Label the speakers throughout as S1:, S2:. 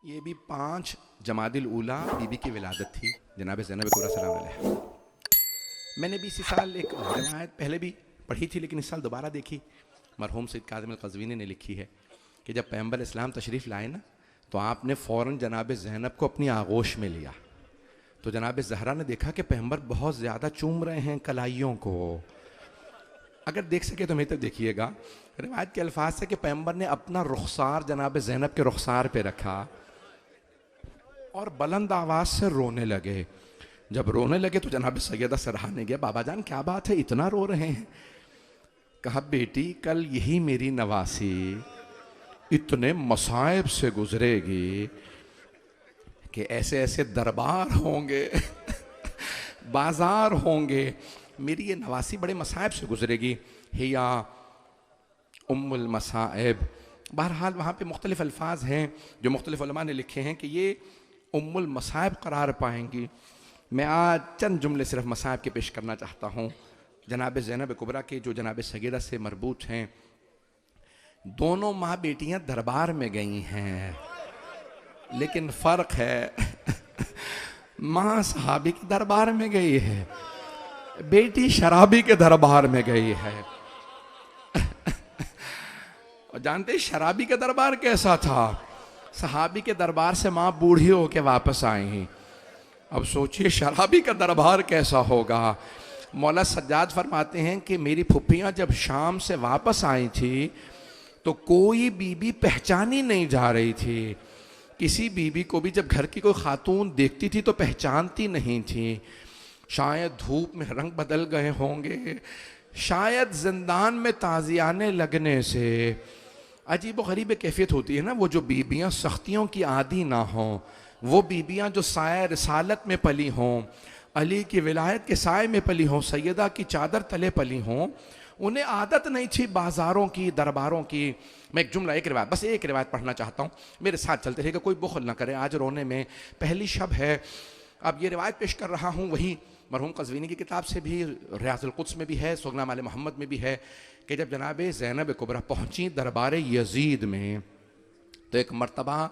S1: یہ بھی 5 جمادی الاولیٰ be be کی ولادت تھی جناب زینب کبریٰ سلام علیہ۔ میں نے بھی اسی سال ایک روایت پہلے بھی پڑھی تھی لیکن اس سال دوبارہ دیکھی، مرحوم سید کاظم القزوینی نے لکھی ہے کہ جب پیغمبر اسلام تشریف لائے نا تو آپ نے فوراً جناب زینب کو اپنی آغوش میں لیا، تو جناب زہرا نے دیکھا کہ پیغمبر بہت زیادہ چوم رہے ہیں کلائیوں کو۔ اگر دیکھ سکے تو میرے تک دیکھیے گا، روایت کے الفاظ سے کہ پیغمبر نے اپنا رخسار جناب زینب کے رخسار پہ رکھا اور بلند آواز سے رونے لگے۔ جب رونے لگے تو جناب سیدہ سرحانے گیا، بابا جان کیا بات ہے اتنا رو رہے ہیں؟ کہا بیٹی کل یہی میری نواسی اتنے مصائب سے گزرے گی کہ ایسے ایسے دربار ہوں گے بازار ہوں گے، میری یہ نواسی بڑے مصائب سے گزرے گی۔ ہیا ام المصائب، بہرحال وہاں پہ مختلف الفاظ ہیں جو مختلف علماء نے لکھے ہیں کہ یہ ام المصائب قرار پائیں گی۔ میں آج چند جملے صرف مصائب کے پیش کرنا چاہتا ہوں جناب زینب کبریٰ کے جو جناب سیدہ سے مربوط ہیں۔ دونوں ماں بیٹیاں دربار میں گئی ہیں لیکن فرق ہے ماں صحابی کے دربار میں گئی ہے، بیٹی شرابی کے دربار میں گئی ہے۔ اور جانتے شرابی کے دربار کیسا تھا؟ صحابی کے دربار سے ماں بوڑھی ہو کے واپس آئیں، اب سوچئے شرابی کا دربار کیسا ہوگا۔ مولا سجاد فرماتے ہیں کہ میری پھپھیاں جب شام سے واپس آئی تھی تو کوئی بی بی پہچانی نہیں جا رہی تھی، کسی بی بی کو بھی جب گھر کی کوئی خاتون دیکھتی تھی تو پہچانتی نہیں تھی۔ شاید دھوپ میں رنگ بدل گئے ہوں گے، شاید زندان میں تازیانے لگنے سے۔ عجیب و غریب کیفیت ہوتی ہے نا، وہ جو بیبیاں سختیوں کی عادی نہ ہوں، وہ بیبیاں جو سایہ رسالت میں پلی ہوں، علی کی ولایت کے سائے میں پلی ہوں، سیدہ کی چادر تلے پلی ہوں، انہیں عادت نہیں تھی بازاروں کی درباروں کی۔ میں ایک جملہ بس ایک روایت پڑھنا چاہتا ہوں، میرے ساتھ چلتے رہے گا، کوئی بخل نہ کرے، آج رونے میں پہلی شب ہے۔ اب یہ روایت پیش کر رہا ہوں وہی مرحوم قزوینی کی کتاب سے بھی، ریاض القدس میں بھی ہے، سوگنامہ آل محمد میں بھی ہے کہ جب جناب زینب کبریٰ پہنچی دربار یزید میں تو ایک مرتبہ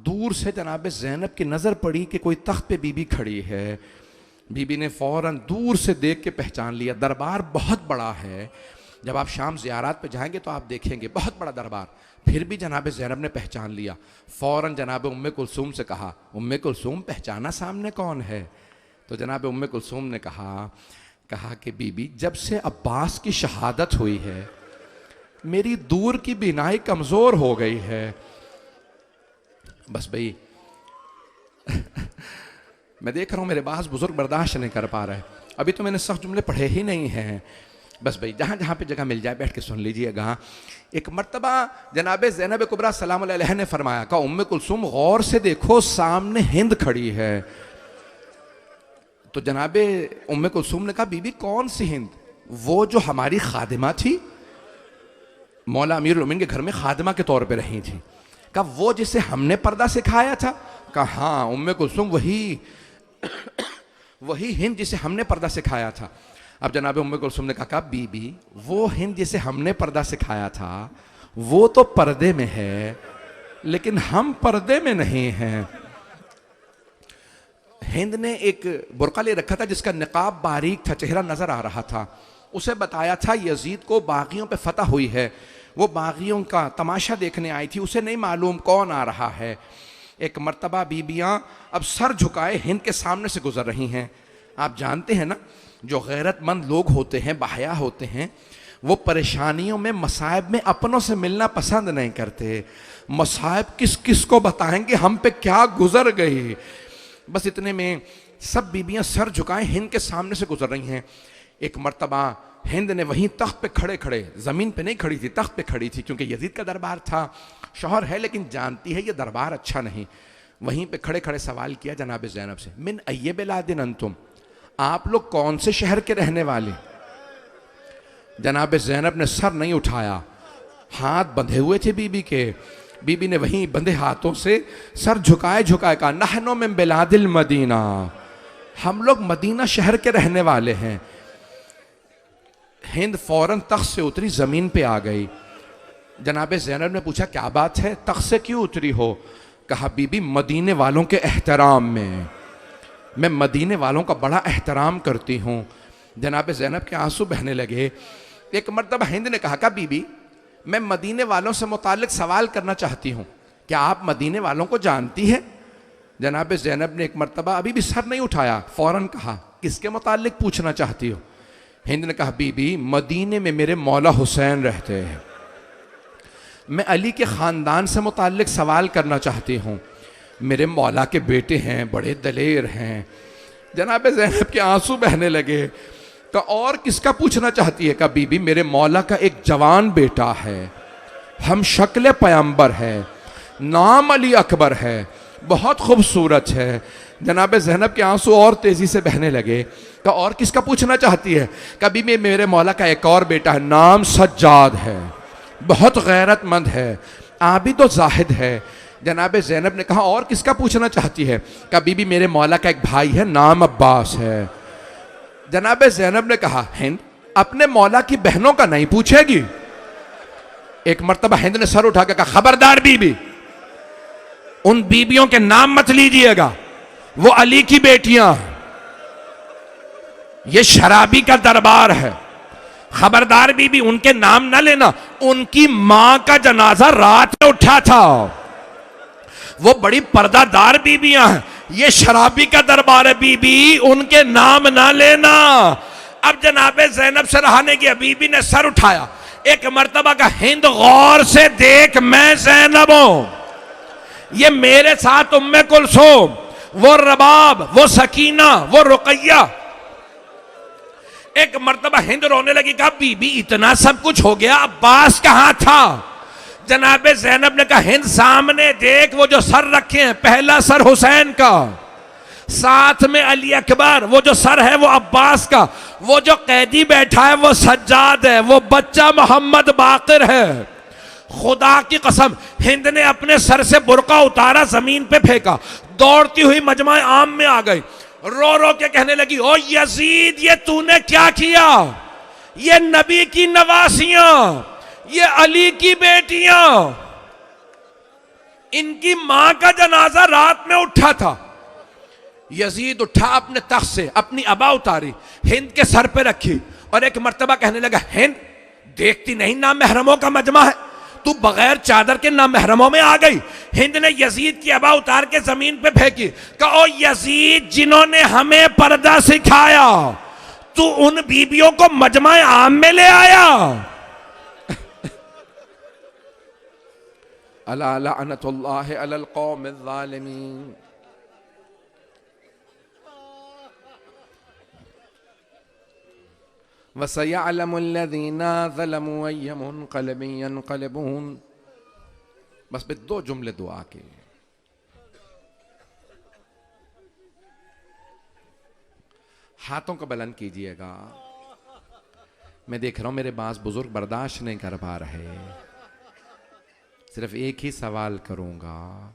S1: دور سے جناب زینب کی نظر پڑی کہ کوئی تخت پہ بی بی کھڑی ہے۔ بی بی نے فوراً دور سے دیکھ کے پہچان لیا، دربار بہت بڑا ہے، جب آپ شام زیارات پہ جائیں گے تو آپ دیکھیں گے بہت بڑا دربار۔ پھر بھی جناب زینب نے پہچان لیا، فوراً جناب ام کلثوم سے کہا، ام کلثوم پہچانا سامنے کون ہے؟ تو جناب ام کلثوم نے کہا کہ بی بی جب سے عباس کی شہادت ہوئی ہے میری دور کی بینائی کمزور ہو گئی ہے۔ بس بھئی میں دیکھ رہا ہوں میرے بعض بزرگ برداشت نہیں کر پا رہے، ابھی تو میں نے سخت جملے پڑھے ہی نہیں ہیں۔ بس بھئی جہاں جہاں پہ جگہ مل جائے بیٹھ کے سن لیجئے گا۔ ایک مرتبہ جناب زینب کبریٰ سلام علیہ نے فرمایا کہ ام کلثوم غور سے دیکھو سامنے ہند کھڑی ہے۔ تو جناب ام کلثوم نے کہا بی بی کون سی ہند؟ وہ جو ہماری خادمہ تھی، مولا امیر المومنین کے گھر میں خادمہ کے طور پہ رہی تھی۔ کہا وہ جسے ہم نے پردہ سکھایا تھا؟ کہا ہاں ام کلثوم وہی ہند جسے ہم نے پردہ سکھایا تھا۔ اب جناب ام کلثوم نے کہا بی بی وہ ہند جسے ہم نے پردہ سکھایا تھا وہ تو پردے میں ہے لیکن ہم پردے میں نہیں ہیں۔ ہند نے ایک برقع لے رکھا تھا جس کا نقاب باریک تھا، چہرہ نظر آ رہا تھا۔ اسے بتایا تھا یزید کو باغیوں پہ فتح ہوئی ہے، وہ باغیوں کا تماشا دیکھنے آئی تھی، اسے نہیں معلوم کون آ رہا ہے۔ ایک مرتبہ بیبیاں اب سر جھکائے ہند کے سامنے سے گزر رہی ہیں۔ آپ جانتے ہیں نا جو غیرت مند لوگ ہوتے ہیں، باحیا ہوتے ہیں، وہ پریشانیوں میں مصائب میں اپنوں سے ملنا پسند نہیں کرتے۔ مصائب کس کس کو بتائیں گے ہم پہ کیا گزر گئی۔ بس اتنے میں سب بیبیاں سر جھکائیں ہند کے سامنے سے گزر رہی ہیں۔ ایک مرتبہ ہند نے وہیں تخت پہ کھڑے زمین پہ نہیں کھڑی تھی، تخت پہ کھڑی تھی کیونکہ یزید کا دربار تھا، شوہر ہے لیکن جانتی ہے یہ دربار اچھا نہیں، وہیں پہ کھڑے سوال کیا جناب زینب سے، من ای بلاد انتم، آپ لوگ کون سے شہر کے رہنے والے؟ جناب زینب نے سر نہیں اٹھایا، ہاتھ بندھے ہوئے تھے بی بی کے، بی بی نے وہیں بندھے ہاتھوں سے سر جھکائے کہا نحن من بلاد المدینہ، ہم لوگ مدینہ شہر کے رہنے والے ہیں۔ ہند فوراً تخت سے اتری زمین پہ آ گئی۔ جناب زینب نے پوچھا کیا بات ہے، تخت سے کیوں اتری ہو؟ کہا بی بی مدینے والوں کے احترام میں مدینے والوں کا بڑا احترام کرتی ہوں. جناب زینب کے آنسو بہنے لگے. ایک مرتبہ ہند نے کہا بی بی میں مدینے والوں سے متعلق سوال کرنا چاہتی ہوں, کیا آپ مدینے والوں کو جانتی ہیں؟ جناب زینب نے ایک مرتبہ ابھی بھی سر نہیں اٹھایا, فوراً کہا کس کے متعلق پوچھنا چاہتی ہو؟ ہند نے کہا بی بی مدینے میں میرے مولا حسین رہتے ہیں, میں علی کے خاندان سے متعلق سوال کرنا چاہتی ہوں, میرے مولا کے بیٹے ہیں, بڑے دلیر ہیں. جناب زینب کے آنسو بہنے لگے. کہ اور کس کا پوچھنا چاہتی ہے؟ کہ بی بی میرے مولا کا ایک جوان بیٹا ہے, ہم شکل پیغمبر ہے, نام علی اکبر ہے, بہت خوبصورت ہے. جناب زینب کے آنسو اور تیزی سے بہنے لگے. کہ اور کس کا پوچھنا چاہتی ہے؟ کہ بی بی میرے مولا کا ایک اور بیٹا ہے, نام سجاد ہے, بہت غیرت مند ہے, عابد و زاہد ہے. جناب زینب نے کہا اور کس کا پوچھنا چاہتی ہے؟ کہ بی بی میرے مولا کا ایک بھائی ہے, نام عباس ہے. جناب زینب نے کہا ہند اپنے مولا کی بہنوں کا نہیں پوچھے گی؟ ایک مرتبہ ہند نے سر اٹھا کے کہا خبردار بی بی, ان بیبیوں کے نام مت لیجئے گا, وہ علی کی بیٹیاں, یہ شرابی کا دربار ہے. خبردار بی بی ان کے نام نہ لینا, ان کی ماں کا جنازہ رات میں اٹھا تھا, وہ بڑی پردہ دار بیبیاں ہیں, یہ شرابی کا دربار ہے بی بی, ان کے نام نہ لینا. اب جناب زینب سے رہا نہیں گیا, بی بی نے سر اٹھایا. ایک مرتبہ کا ہند غور سے دیکھ, میں زینب ہوں, یہ میرے ساتھ ام کلثوم, وہ رباب, وہ سکینہ, وہ رقیہ. ایک مرتبہ ہند رونے لگی. کہا بی بی اتنا سب کچھ ہو گیا, عباس کہاں تھا؟ جناب زینب نے کہا ہند سامنے دیکھ, وہ جو سر رکھے ہیں, پہلا سر حسین کا, ساتھ میں علی اکبر, وہ جو سر ہے وہ عباس کا, وہ جو قیدی بیٹھا ہے وہ سجاد ہے, وہ بچہ محمد باقر ہے. خدا کی قسم ہند نے اپنے سر سے برقع اتارا, زمین پہ پھینکا, دوڑتی ہوئی مجمع عام میں آ گئی, رو رو کے کہنے لگی او یزید یہ تو نے کیا کیا؟ یہ نبی کی نواسیاں, یہ علی کی بیٹیاں, ان کی ماں کا جنازہ رات میں اٹھا تھا. یزید اٹھا اپنے تخت سے, اپنی عبا اتاری, ہند کے سر پہ رکھی, اور ایک مرتبہ کہنے لگا ہند دیکھتی نہیں نامحرموں کا مجمع ہے, تو بغیر چادر کے نامحرموں میں آ گئی. ہند نے یزید کی عبا اتار کے زمین پہ پھینکی. کہا او یزید جنہوں نے ہمیں پردہ سکھایا, تو ان بیبیوں کو مجمع عام میں لے آیا. الا لعنت اللہ علی القوم الظالمین. وَسَيَعْلَمُ الَّذِينَ ظَلَمُوا أَيَّ مُنْقَلَبٍ يَنْقَلِبُونَ. بس پہ 2 جملے دعا کے. ہاتھوں کو بلند کیجئے گا. میں دیکھ رہا ہوں میرے بعض بزرگ برداشت نہیں کر پا رہے. صرف ایک ہی سوال کروں گا.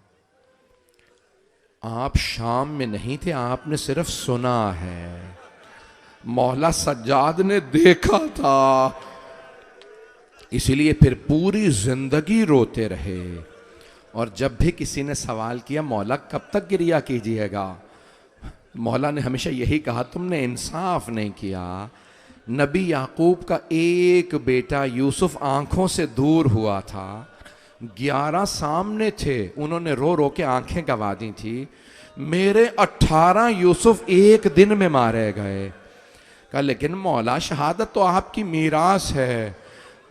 S1: آپ شام میں نہیں تھے, آپ نے صرف سنا ہے, مولا سجاد نے دیکھا تھا, اسی لیے پھر پوری زندگی روتے رہے. اور جب بھی کسی نے سوال کیا مولا کب تک گریہ کیجئے گا, مولا نے ہمیشہ یہی کہا تم نے انصاف نہیں کیا. نبی یعقوب کا ایک بیٹا یوسف آنکھوں سے دور ہوا تھا, 11 سامنے تھے, انہوں نے رو رو کے آنکھیں گوا دی تھی. میرے 18 یوسف ایک دن میں مارے گئے. کہا لیکن مولا شہادت تو آپ کی میراث ہے.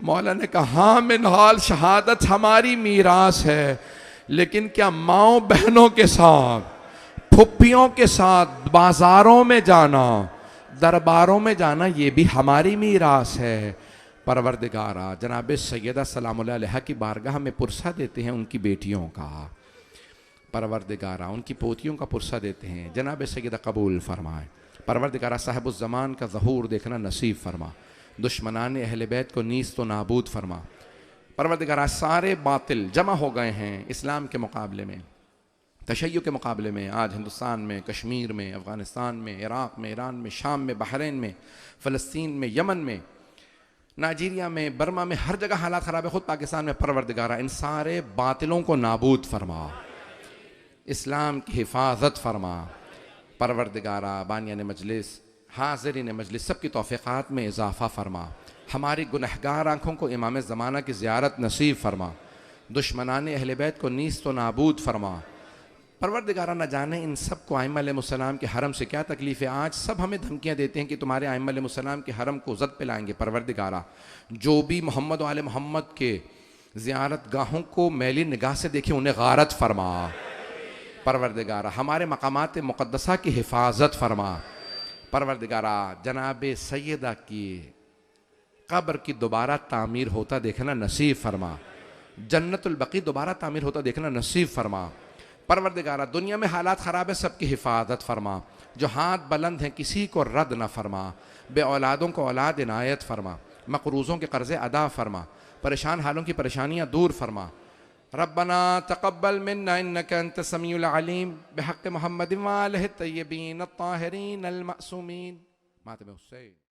S1: مولا نے کہا ہاں منہال شہادت ہماری میراث ہے, لیکن کیا ماؤں بہنوں کے ساتھ, پھپھیوں کے ساتھ بازاروں میں جانا, درباروں میں جانا, یہ بھی ہماری میراث ہے. پروردگارا جناب سیدہ سلام اللہ علیہ کی بارگاہ میں پرسہ دیتے ہیں ان کی بیٹیوں کا. پروردگارا ان کی پوتیوں کا پرسہ دیتے ہیں. جناب سیدہ قبول فرمائے. پروردگارہ صاحب الزمان کا ظہور دیکھنا نصیب فرما. دشمنان اہل بیت کو نیست و نابود فرما. پروردگارہ سارے باطل جمع ہو گئے ہیں اسلام کے مقابلے میں, تشیع کے مقابلے میں. آج ہندوستان میں, کشمیر میں, افغانستان میں, عراق میں, ایران میں, شام میں, بحرین میں, فلسطین میں, یمن میں, نائجیریا میں, برما میں, ہر جگہ حالات خراب ہے. خود پاکستان میں پروردگارہ ان سارے باطلوں کو نابود فرما. اسلام کی حفاظت فرما پروردگارہ، بانیان مجلس، حاضرین مجلس سب کی توفیقات میں اضافہ فرما، ہماری گنہگار آنکھوں کو امام زمانہ کی زیارت نصیب فرما، دشمنان اہل بیت کو نیست و نابود فرما۔ پروردگارہ نہ جانے ان سب کو ائمہ علیہ السلام کے حرم سے کیا تکلیف ہے، آج سب ہمیں دھمکیاں دیتے ہیں کہ تمہارے ائمہ علیہ السلام کے حرم کو زد پہ لائیں گے۔ پروردگارہ جو بھی محمد و آل محمد کے زیارت گاہوں کو میلی نگاہ سے دیکھیں انہیں غارت فرما۔ پروردگارہ ہمارے مقامات مقدسہ کی حفاظت فرما۔ پروردگارہ جناب سیدہ کی قبر کی دوبارہ تعمیر ہوتا دیکھنا نصیب فرما، جنت البقیع دوبارہ تعمیر ہوتا دیکھنا نصیب فرما۔ پروردگارہ دنیا میں حالات خراب ہے، سب کی حفاظت فرما، جو ہاتھ بلند ہیں کسی کو رد نہ فرما، بے اولادوں کو اولاد عنایت فرما، مقروضوں کے قرضے ادا فرما، پریشان حالوں کی پریشانیاں دور فرما۔ ربنا تقبل منا انك انت السميع العليم بحق محمد وآلہ الطیبین الطاہرین المعصومین۔ ماتم حسین۔